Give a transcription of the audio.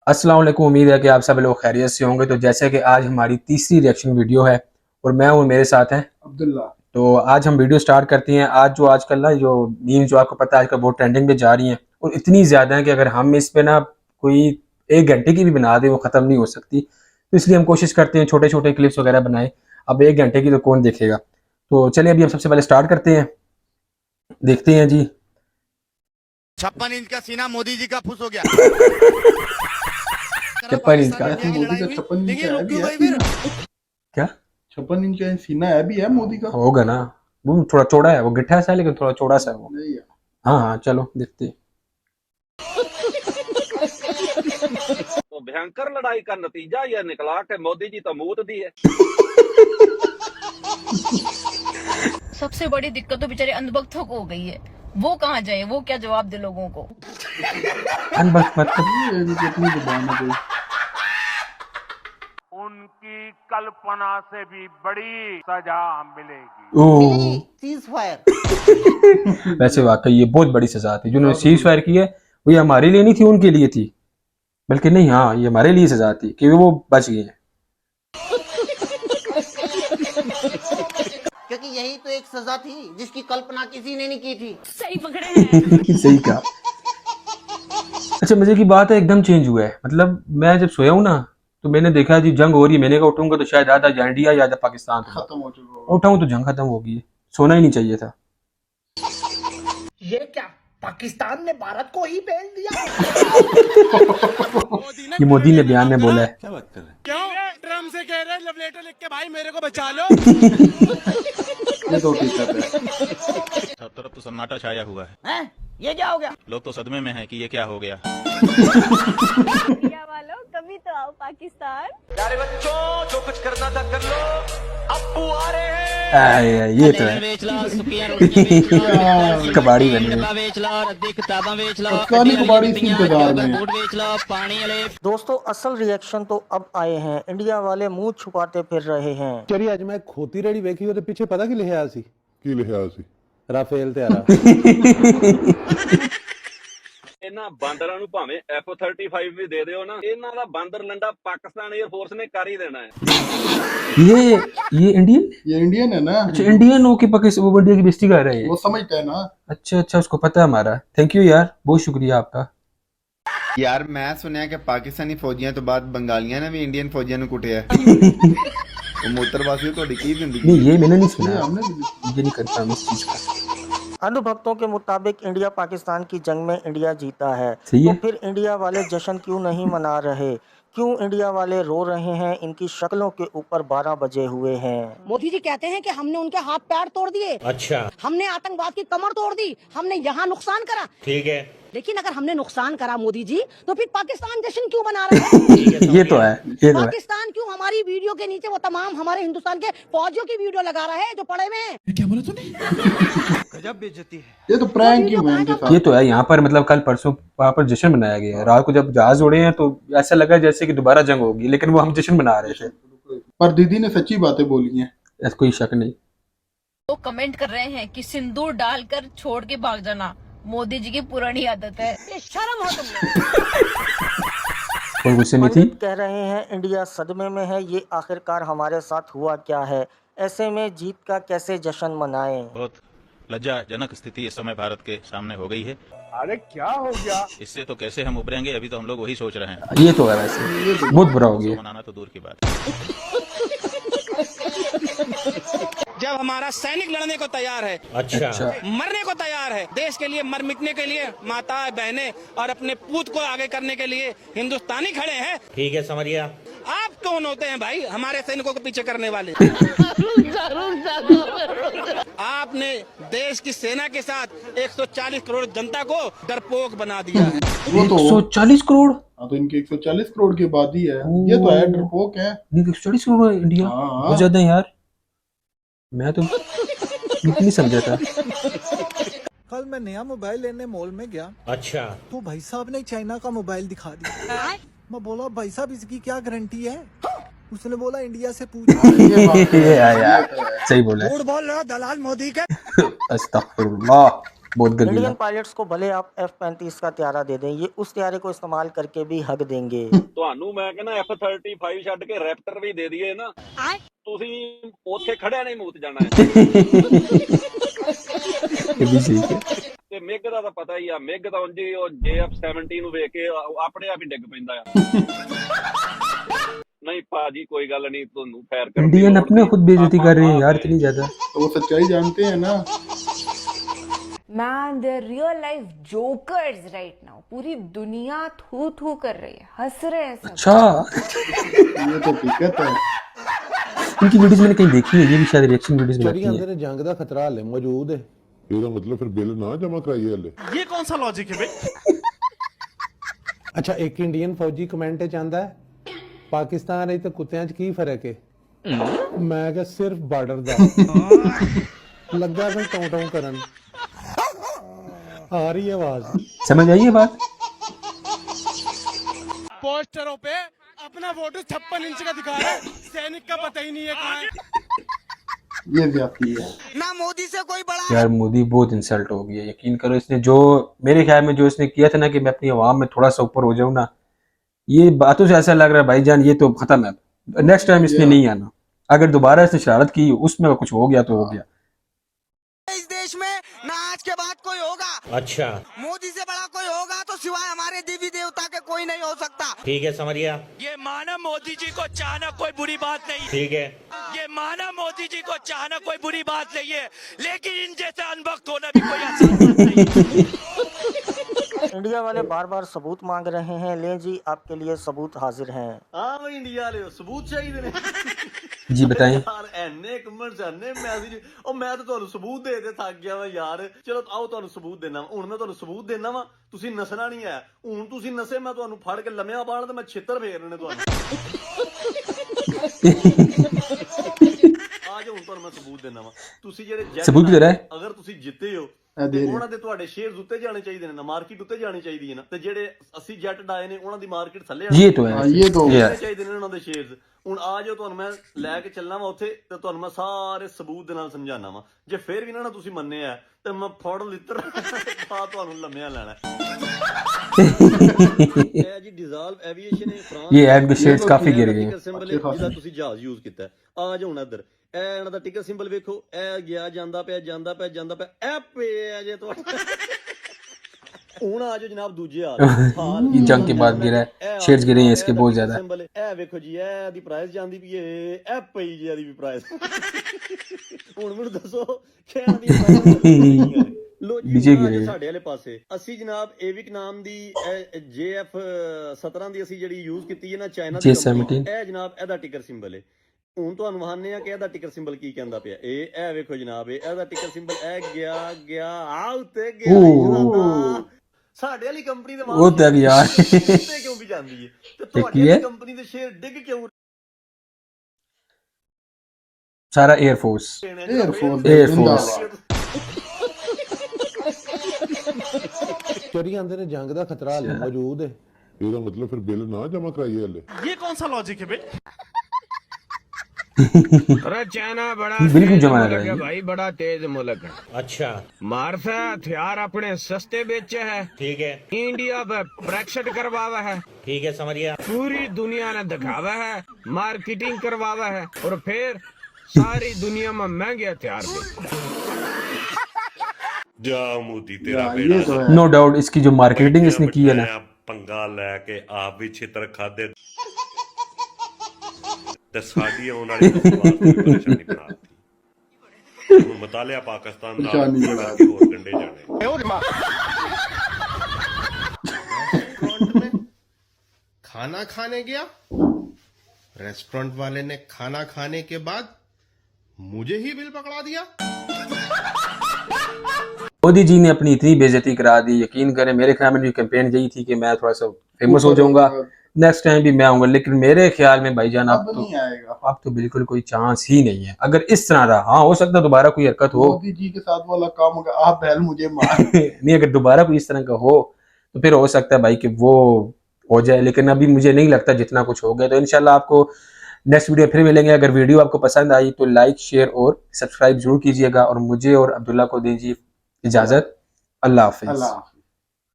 अस्सलाम वालेकुम। उम्मीद है कि आप सब लोग खैरियत से होंगे। तो जैसे कि आज हमारी तीसरी रिएक्शन वीडियो है और मैं हूँ, मेरे साथ हैं अब्दुल्ला। तो आज हम वीडियो स्टार्ट करते हैं। आज जो आजकल ना जो मीम्स जो आपको पता है आजकल बहुत ट्रेंडिंग पे जा रही हैं और इतनी ज़्यादा है कि अगर हम इस पे ना कोई 1 घंटे की भी बना दें वो ख़त्म नहीं हो सकती। तो इसलिए हम कोशिश करते हैं छोटे छोटे क्लिप्स वगैरह बनाएं। अब 1 घंटे की तो कौन देखेगा। तो चलिए अभी हम सबसे पहले स्टार्ट करते हैं, देखते हैं जी। 56 इंच का सीना मोदी जी का फुस हो गया। 56 इंच का वैसे मोदी का 56 इंच है भी है सीना। क्या 56 इंच का सीना है भी है मोदी का। होगा ना, वो थोड़ा चौड़ा है, वो गिट्ठा सा है लेकिन थोड़ा चौड़ा सा है वो। नहीं है। हाँ हाँ चलो देखते हैं। तो भयंकर लड़ाई का नतीजा यह निकला कि मोदी जी तो मूत दी है। सबसे बड़ी दिक्कत तो बेचारे अंधभक्तों को हो गई है। वो कहाँ जाए, वो क्या जवाब दे लोगों को। अनबख्त मतलब ये भी कितनी जुबान है कोई। उनकी कल्पना से भी बड़ी सजा मिलेगी। ओह सीज फायर। वैसे वाकई ये बहुत बड़ी सजा थी। जिन्होंने सीज फायर की है वो ये हमारे लिए नहीं थी, उनके लिए थी। बल्कि नहीं, हाँ ये हमारे लिए सजा थी क्योंकि वो बच गए हैं। क्योंकि यही तो एक सजा थी जिसकी कल्पना किसी ने नहीं की थी। सही पकड़े हैं। सही कहा। अच्छा मजे की बात है, एकदम चेंज हुआ है। मतलब मैं जब सोया हूँ ना तो मैंने देखा जी जंग हो रही है। मैंने कहा उठूंगा तो शायद आधा या इंडिया या आधा पाकिस्तान होगा। खत्म हो चुका होगा। उठाऊं तो जंग खत्म हो गई है। सोना ही नहीं चाहिए था। ये क्या पाकिस्तान ने भारत को ही बेच दिया। ये मोदी ने बयान में बोला है। क्यों ट्रम्प से कह रहे लव लेटर लिख के भाई मेरे को बचा लो। ये तो हकीकत है। सब तरफ तो सन्नाटा छाया हुआ है। ये क्या हो गया। लोग तो सदमे में हैं कि ये क्या हो गया। इंडिया वालों कभी तो आओ पाकिस्तान। प्यारे बच्चों जो कुछ करना था कर लो, अप्पू आ रहे हैं। ये तो है। कबाड़ी बनी है। अफगानी कबाड़ी इसी इंतजार में है। दोस्तों असल रिएक्शन तो अब आए हैं। इंडिया वाले मुंह छुपाते फिर रहे हैं। ਚਰੀ ਅੱਜ ਮੈਂ ਖੋਤੀ ਰੇੜੀ ਵੇਖੀ, ਉਹਦੇ ਪਿੱਛੇ ਪਤਾ ਕੀ ਲਿਖਿਆ ਸੀ? ਕੀ ਲਿਖਿਆ ਸੀ? ਰਾਫੇਲ ਤੇ ਆਰਾ। ਇਹਨਾਂ ਬਾਂਦਰਾਂ ਨੂੰ ਭਾਵੇਂ F-35 ਵੀ ਦੇ ਦਿਓ ਨਾ, ਇਹਨਾਂ ਦਾ ਬਾਂਦਰ ਲੰਡਾ ਪਾਕਿस्तान एयर फोर्स ने कर ही देना है। ये इंडियन, ये इंडियन है ना। अच्छा इंडियन हो के पाकिस्तान वो इंडिया की बेइज्जती कर रहे हैं। वो समझता है ना। अच्छा अच्छा उसको पता है हमारा। थैंक यू यार, बहुत शुक्रिया आपका। यार मैं सुनया कि पाकिस्तानी फौजियां तो बाद बंगालियां ने भी इंडियन फौजियां ਨੂੰ ਕੁੱਟਿਆ। ਉਹ ਮੋਤਰਵਾਸੀ ਤੁਹਾਡੀ ਕੀ ਜ਼ਿੰਦਗੀ। नहीं ये मैंने नहीं सुना, ये हमने भी मुझे नहीं करता इस चीज का। अंधभक्तों के मुताबिक इंडिया पाकिस्तान की जंग में इंडिया जीता है। सही तो है। फिर इंडिया वाले जश्न क्यों नहीं मना रहे, क्यों इंडिया वाले रो रहे हैं। इनकी शक्लों के ऊपर 12 बजे हुए हैं। मोदी जी कहते हैं कि हमने उनके हाथ पैर तोड़ दिए। अच्छा, हमने आतंकवाद की कमर तोड़ दी, हमने यहाँ नुकसान करा। ठीक है, लेकिन अगर हमने नुकसान करा मोदी जी तो फिर पाकिस्तान जश्न क्यों मना रहे हैं। ये तो है, ये तो है। पाकिस्तान क्यों हमारी वीडियो के नीचे वो तमाम हमारे हिंदुस्तान के फौजियों की वीडियो लगा रहा है जो पड़े हुए हैं। क्या बोला तूने? गजब बेइज्जती है। ये तो प्रैंक ही हुए हैं इनके साथ। ये तो है। यहाँ पर मतलब कल परसों वहाँ पर जश्न मनाया गया है। रात को जब जहाज उड़े हैं तो ऐसा लगा जैसे कि दोबारा जंग होगी, लेकिन वो हम जश्न मना रहे थे। पर दीदी ने सच्ची बातें बोली हैं। ऐसा कोई शक नहीं। वो कमेंट कर रहे हैं कि सिंदूर डालकर छोड़ के भाग जाना मोदी जी की पुरानी आदत है। ये शर्म हो तुमने। कोई गुस्से में थी। पंडित कह रहे हैं इंडिया सदमे में है, ये आखिरकार हमारे साथ हुआ क्या है। ऐसे में जीत का कैसे जश्न मनाएं। बहुत लज्जाजनक स्थिति इस समय भारत के सामने हो गई है। अरे क्या हो गया। इससे तो कैसे हम उभरेंगे अभी तो हम लोग वही सोच रहे हैं। ये तो है, वैसे बहुत बुरा हो गया। मनाना तो दूर की बात है। जब हमारा सैनिक लड़ने को तैयार है, अच्छा मरने को तैयार है, देश के लिए मर मिटने के लिए, माता बहनें और अपने पूत को आगे करने के लिए हिंदुस्तानी खड़े हैं। ठीक है समझ गया। आप कौन होते हैं भाई हमारे सैनिकों को पीछे करने वाले। आपने देश की सेना के साथ 140 करोड़ जनता को डरपोक बना दिया है। वो तो 140 करोड़। हाँ तो इनके 140 करोड़ की आबादी है। ये तो है डरपोक है। 140 करोड़ है इंडिया। हाँ। बहुत ज्यादा है यार, मैं तो नहीं समझा था। कल मैं नया मोबाइल लेने मॉल में गया। अच्छा, तो भाई साहब ने चाइना का मोबाइल दिखा दिया। मैं बोला भाई साहब इसकी क्या गारंटी है। उसने बोला इंडिया से पूछ। ये यार सही बोला। झूठ बोल रहे हो दलाल मोदी के। अस्तगफुरुल्लाह। बहुत इंडियन गंदीला। पायलट्स को भले आप F-35 का त्यारा दे दें, ये उस त्यारे को इस्तेमाल करके भी हक देंगे। ਤੁਹਾਨੂੰ ਮੈਂ ਕਹਿੰਦਾ F-35 ਛੱਡ ਕੇ ਰੈਪਟਰ ਵੀ ਦੇ ਦਈਏ ਨਾ, ਤੁਸੀਂ ਉੱਥੇ ਖੜਿਆ ਨਹੀਂ ਮੂਤ ਜਾਣਾ ਹੈ। ये भी सही है। ਤੇ ਮਿਗ ਦਾ ਤਾਂ ਪਤਾ ਹੀ ਆ, ਮਿਗ ਤਾਂ ਉਂਝ ਹੀ ਉਹ JF-17 ਨੂੰ ਵੇਖ ਕੇ ਆਪਣੇ ਆਪ ਹੀ ਡਿੱਗ ਪੈਂਦਾ ਆ। नहीं पाजी कोई गल नहीं, ਤੁਹਾਨੂੰ ਫੈਰ ਕਰਨ ਦੀ इंडियन ਲੋੜ अपने नहीं। खुद बेइज्जती कर रहे हैं यार आप- इतनी ज्यादा। तो वो सच्चाई जानते हैं ना। Man they real life jokers right now. पूरी दुनिया थू थू कर रही है, हंस रहे हैं सब। अच्छा, ये तो दिक्कत है। इनकी वीडियोस मैंने कहीं देखी है, ये भी शायद रिएक्शन वीडियोस में आती है। जंग का खतरा हले मौजूद है। ਇਹਦਾ ਮਤਲਬ ਫਿਰ ਬਿੱਲ ਨਾ ਜਮਾ ਕਰਾਈਏ ਹਲੇ। ये कौन सा लॉजिक है भाई? अच्छा, एक इंडियन फौजी कमेंट चाहता है पाकिस्तान है तो कुत्तियां च की फर्क है? मैं क्या सिर्फ बॉर्डर दा लगा कोई टों टों करन। आ रही है आवाज, समझ आई है बात? पोस्टरों पे अपना फोटो 56 इंच का दिखा रहा है, सैनिक का पता ही नहीं है कहाँ है। ये ज्यादती है। ना मोदी से कोई बड़ा यार मोदी बहुत इंसल्ट हो गया, यकीन करो। इसने जो मेरे ख्याल में जो इसने किया था ना कि मैं अपनी आवाम में थोड़ा सा ऊपर हो जाऊं ना, ये बातों से ऐसा लग रहा है भाईजान ये तो खत्म है, नेक्स्ट टाइम इसने नहीं आना। अगर दोबारा इसने शरारत की उसमें कुछ हो गया तो हो गया। इस देश में ना आज के बाद कोई होगा। अच्छा मोदी से बड़ा कोई होगा तो सिवाय हमारे देवी देवता के कोई नहीं हो सकता। ठीक है, समझ गया। ये माना मोदी जी को चाहना कोई बुरी बात नहीं, ठीक है, ये माना मोदी जी को चाहना कोई बुरी बात नहीं है, लेकिन इन जैसे अनबख्त होना भी कोई आसान बात नहीं है। इंडिया वाले बार बार सबूत मांग रहे हैं, लें जी आपके लिए सबूत हाजिर हैं। हाँ भाई इंडिया वाले सबूत चाहिए ने। जी बताएं। यार एने कमेंट्स एने मैसेज ओ मैं तो ਤੁਹਾਨੂੰ सबूत दे दे थक गया वा यार। चलो आओ ਤੁਹਾਨੂੰ सबूत देना, ਹੁਣ मैं ਤੁਹਾਨੂੰ सबूत देना वा, ਤੁਸੀਂ ਨਸਣਾ ਨਹੀਂ ਹੈ। ਹੁਣ ਤੁਸੀਂ ਨਸੇ ਮੈਂ ਤੁਹਾਨੂੰ ਫੜ ਕੇ ਲੰਮਿਆ ਬਾਣ ਤੇ ਮੈਂ ਛਿੱਤਰ ਫੇਰਨੇ ਤੁਹਾਨੂੰ। आज ਹੁਣ ਤੁਹਾਨੂੰ ਮੈਂ सबूत देना ਵਾ, ਤੁਸੀਂ ਜਿਹੜੇ सबूत दे रहा है। ਅਗਰ ਤੁਸੀਂ ਜਿੱਤੇ ਹੋ ਦੇ ਤੇ ਰਹੇ। ਉਹਨਾਂ ਦੇ ਤੁਹਾਡੇ ਸ਼ੇਅਰਸ ਉੱਤੇ ਜਾਣੇ ਚਾਹੀਦੇ ਨੇ ਨਾ, ਮਾਰਕੀਟ ਉੱਤੇ ਜਾਣੀ ਚਾਹੀਦੀ ਹੈ ਨਾ। ਤੇ ਜਿਹੜੇ 80 ਜੱਟ ਡਾਏ ਨੇ ਉਹਨਾਂ ਦੀ ਮਾਰਕੀਟ ਥੱਲੇ ये तो है, हाँ, ये तो ये है। ਚਾਹੀਦੇ ਨੇ ਉਹਨਾਂ ਦੇ ਸ਼ੇਅਰਸ। ਹੁਣ ਆ ਜਾਓ, ਤੁਹਾਨੂੰ ਮੈਂ ਲੈ ਕੇ ਚੱਲਣਾ ਵਾ ਉੱਥੇ ਤੇ ਤੁਹਾਨੂੰ ਮੈਂ ਸਾਰੇ ਸਬੂਤ ਦੇ ਨਾਲ ਸਮਝਾਣਾ ਵਾ। ਜੇ ਫੇਰ ਵੀ ਨਾ ਤੁਸੀਂ ਮੰਨੇ ਆ ਤੇ ਮੈਂ ਫੜ ਲਿੱਤਰ ਪਾ ਤੁਹਾਨੂੰ ਲੰਮਿਆ ਲੈਣਾ। ਇਹ ਜੀ ਡਿਜ਼ਾਲਵ ਐਵੀਏਸ਼ਨ ਹੈ ਫਰਾਂਸ। ये ऐड के शेड्स काफी गिर गए हैं। ਸਿੰਬਲ ਜਿਹਦਾ ਤੁਸੀਂ ਜਹਾਜ਼ ਯੂਜ਼ ਕੀਤਾ। ਆ ਜਾਓ ਹੁਣ ਇੱਧਰ, ਇਹ ਇਹਨਾਂ ਦਾ ਟਿਕਟ ਸਿੰਬਲ ਵੇਖੋ, ਇਹ ਗਿਆ ਜਾਂਦਾ ਪਿਆ ਜਾਂਦਾ ਪਿਆ ਜਾਂਦਾ ਪਿਆ, ਇਹ ਪਿਆ ਜੇ ਤੁਹਾਡਾ। ਹੁਣ ਆ ਜਾਓ ਜਨਾਬ ਦੂਜੇ ਹਾਲ। ये जंग के बाद गिरा है, शेड्स गिरे हैं इसके बहुत ज्यादा। ਸਿੰਬਲ ਇਹ ਵੇਖੋ ਜੀ, ਇਹ ਦੀ ਪ੍ਰਾਈਸ ਜਾਂਦੀ ਵੀ ਇਹ ਪਈ ਜੀ ਇਹਦੀ ਵੀ ਪ੍ਰਾਈਸ। ਹੁਣ ਮੈਨੂੰ ਦੱਸੋ ਕਿ ਇਹਦੀ ਪ੍ਰਾਈਸ ਲੋ ਜੀ नीचे गिरे हैं। ਸਾਡੇ ਵਾਲੇ ਪਾਸੇ ਅਸੀਂ ਜਨਾਬ ਏਵਿਕ ਨਾਮ ਦੀ JF-17 ਦੀ ਅਸੀਂ ਜਿਹੜੀ ਯੂਜ਼ ਕੀਤੀ ਹੈ ਨਾ, ਚਾਈਨਾ ਦੀ J17 ਕੰਪਨੀ। ਇਹ ਜਨਾਬ ਇਹਦਾ ਟਿਕਰ ਸਿੰਬਲ ਹੈ। ਹੁਣ ਤੁਹਾਨੂੰ ਵਹਾਨੇ ਆ ਕਿ ਇਹਦਾ ਟਿਕਰ ਸਿੰਬਲ ਕੀ ਕਹਿੰਦਾ ਪਿਆ। ਇਹ ਵੇਖੋ ਜਨਾਬ, ਇਹਦਾ ਟਿਕਰ ਸਿੰਬਲ ਇਹ ਗਿਆ ਆ ਉੱਤੇ ਗਿਆ। ਸਾਡੇ ਵਾਲੀ ਕੰਪਨੀ ਦੇ वो तक यार ਉੱਤੇ ਕਿਉਂ ਵੀ ਜਾਂਦੀ ਹੈ ਤੇ ਤੁਹਾਡੀ है? ਕੰਪਨੀ ਦੇ ਸ਼ੇਅਰ ਡਿੱਗ ਕਿਉਂ सारा एयरफोर्स एयरफोर्स चोरी आंदे ने जंग का खतरा हले मौजूद है। ਇਹਦਾ ਮਤਲਬ ਫਿਰ ਬਿੱਲ ਨਾ ਜਮਾ ਕਰਾਈਏ ਹਲੇ। ये कौन सा लॉजिक है भाई? अरे चाइना बड़ा बिल्कुल जमा मुल्क रहा है है। भाई, बड़ा तेज मुल्क है। अच्छा मार्स है, हथियार अपने सस्ते बेचे है, ठीक है, इंडिया पे ब्रेक्सिट करवावा है, ठीक है, समझ गया। पूरी दुनिया ने दिखावा है, मार्केटिंग करवावा है, और फिर सारी दुनिया में महंगे हथियार बेचता है। ਜਾ ਮੋਦੀ ਤੇਰਾ ये तो है। नो डाउट इसकी जो मार्केटिंग इसने की है ना, ਪੰਗਾ ਲੈ ਕੇ ਆਪ ਵੀ ਛਿੱਤਰ ਖਾਦੇ ਤੇ ਸਾਡੀ ਆਉਣ ਵਾਲੀ ਨਸਲ ਵਾਸਤੇ ਪਰੇਸ਼ਾਨੀ ਬਣਾਤੀ। ਹੁਣ ਮਤਾਲਿਆ ਪਾਕਿਸਤਾਨ ਨਾਲ ਪਰੇਸ਼ਾਨੀ ਬਣਾ ਕੇ ਹੋਰ ਗੰਡੇ ਜਾਣੇ। रेस्टोरेंट में खाना खाने गया, रेस्टोरेंट वाले ने खाना खाने के बाद मुझे ही बिल पकड़ा दिया। मोदी जी ने अपनी इतनी बेइज्जती करा दी। यकीन करें मेरे ख्याल में कैंपेन यही थी कि मैं थोड़ा सा फेमस हो जाऊंगा, नेक्स्ट टाइम भी मैं आऊंगा। लेकिन मेरे ख्याल में भाईजान अब नहीं आएगा। अब तो बिल्कुल कोई चांस ही नहीं है अगर इस तरह रहा। हाँ हो सकता है दोबारा कोई हरकत हो। मोदी जी के साथ वाला काम होगा, आप बैल मुझे मार। नहीं अगर दोबारा कोई इस तरह का हो तो फिर हो सकता है भाई कि वो हो जाए, लेकिन अभी मुझे नहीं लगता जितना कुछ हो गया। तो इंशाल्लाह आपको नेक्स्ट वीडियो फिर मिलेंगे। अगर वीडियो आपको पसंद आई तो लाइक शेयर और सब्सक्राइब जरूर कीजिएगा और मुझे और अब्दुल्ला को दीजिए इजाजत। अल्लाह हाफिज। अल्लाह